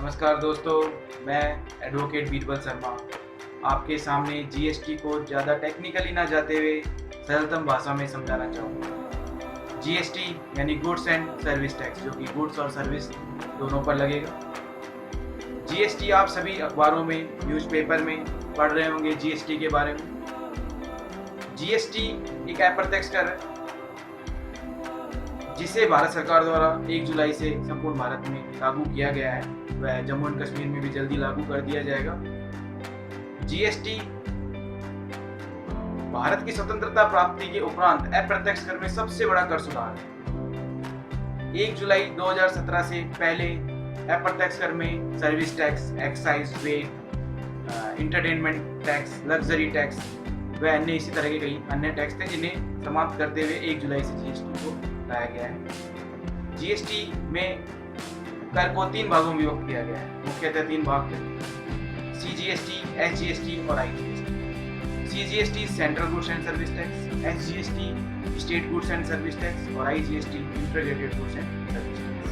नमस्कार दोस्तों, मैं एडवोकेट बीरबल शर्मा आपके सामने जीएसटी को ज़्यादा टेक्निकली ना जाते हुए सरलतम भाषा में समझाना चाहूँगा। जीएसटी यानी गुड्स एंड सर्विस टैक्स, जो कि गुड्स और सर्विस दोनों पर लगेगा। जीएसटी आप सभी अखबारों में, न्यूज़पेपर में पढ़ रहे होंगे जीएसटी के बारे में। जीएसटी एक अप्रत्यक्ष कर है जिसे भारत सरकार द्वारा 1 जुलाई से संपूर्ण भारत में लागू किया गया है। वह जम्मू एंड कश्मीर में भी जल्दी लागू कर दिया जाएगा। जीएसटी भारत की स्वतंत्रता प्राप्ति के उपरांत अप्रत्यक्ष कर में सबसे बड़ा कर सुधार है। 1 जुलाई 2017 से पहले अप्रत्यक्ष कर में service tax, excise, VAT, entertainment tax, luxury tax व अन्य इसी तरह के कई अन्य टैक्स थे जिन्हें समाप्त करते हुए 1 जुलाई से जीएसटी को लाया गया है। जीएसटी में कर को 3 भागों में विभक्त किया गया है। मुख्यतः 3 भाग थे: सीजीएसटी, एसजीएसटी और IGST. CGST central goods and service tax, SGST state goods and service tax और IGST integrated goods and service tax.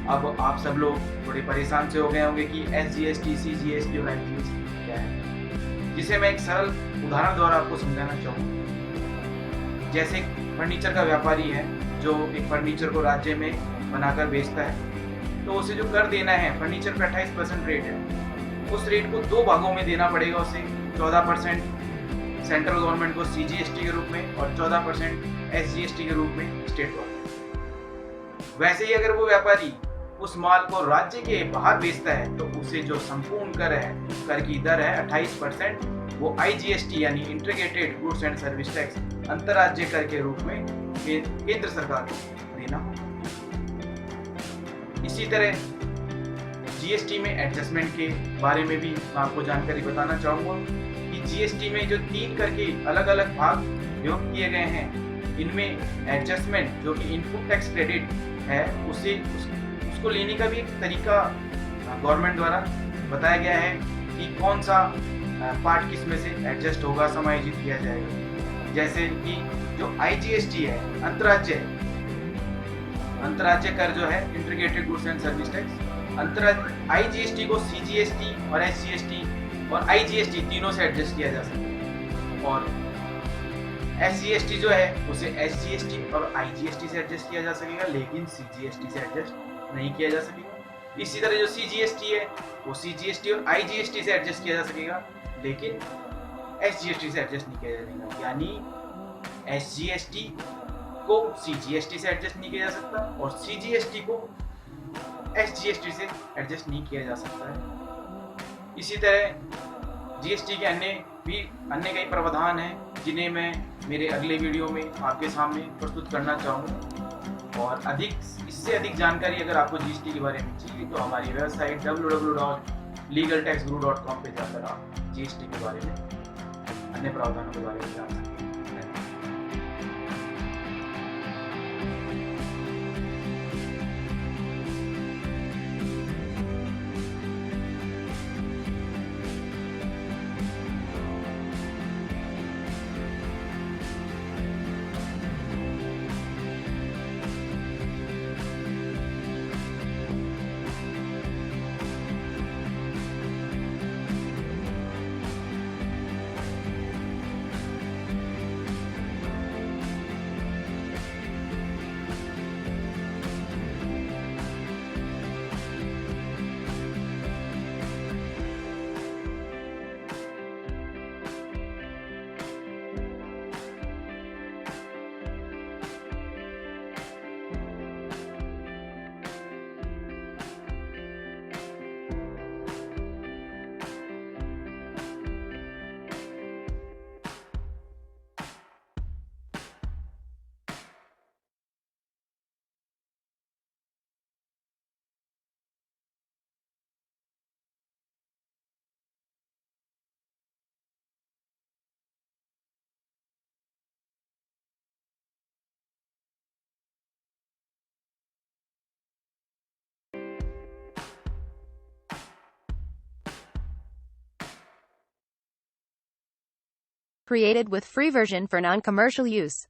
अब आप सब लोग थोड़े परेशान से हो गए होंगे कि एसजीएसटी, सीजीएसटी और आईजीएसटी क्या है, जिसे मैं एक सरल उदाहरण द्वारा आपको समझाना चाहूँगा। जैसे फर्नीचर का व्यापारी है जो एक फर्नीचर को राज्य में बनाकर बेचता है, तो उसे जो कर देना है फर्नीचर पे 28% रेट है। उस रेट को 2 भागों में देना पड़ेगा उसे। 14% सेंट्रल गवर्नमेंट को सीजीएसटी के रूप में और 14% एसजीएसटी के रूप में स्टेट गवर्नमेंट। वैसे ही अगर वो व्यापारी उस माल को राज्य के बाहर बेचता है तो उसे जो संपूर्ण कर है, कर की दर है 28%, वो आईजीएसटी यानी integrated goods and service tax अंतर्राज्य कर के रूप में केंद्र सरकार को देना होगा। इसी तरह जीएसटी में एडजस्टमेंट के बारे में भी मैं आपको जानकारी बताना चाहूँगा कि जीएसटी में जो 3 कर के अलग अलग भाग विभक्त किए गए हैं, इनमें एडजस्टमेंट जो कि इनपुट टैक्स क्रेडिट है उसको लेने का भी एक तरीका गवर्नमेंट द्वारा बताया गया है कि कौन सा पार्ट किस में से एडजस्ट होगा, समायोजित किया जाएगा। जैसे कि जो आईजीएसटी है, अंतर्राज्य कर जो है integrated goods and service tax, IGST को सीजीएसटी और एसजीएसटी और आईजीएसटी तीनों से एडजस्ट किया जा सकता है, और एसजीएसटी जो है उसे एसजीएसटी और आईजीएसटी से एडजस्ट किया जा सकेगा, लेकिन सीजीएसटी से एडजस्ट नहीं किया जा सकेगा। इसी तरह जो सीजीएसटी है वो सीजीएसटी और आईजीएसटी से एडजस्ट किया जा सकेगा, लेकिन एसजीएसटी से एडजस्ट नहीं किया जाएगा। यानी एसजीएसटी को सीजीएसटी से एडजस्ट नहीं किया जा सकता और सीजीएसटी को एसजीएसटी से एडजस्ट नहीं किया जा सकता है। इसी तरह जीएसटी के अन्य कई प्रावधान हैं जिन्हें मैं मेरे अगले वीडियो में आपके सामने प्रस्तुत करना चाहूँगा। और इससे अधिक जानकारी अगर आपको जीएसटी के बारे में चाहिए तो हमारी वेबसाइट www.legaltaxguru.com पे जाकर आप जीएसटी के बारे में, अन्य प्रावधानों के बारे में जान सकते हैं। Created with free version for non-commercial use.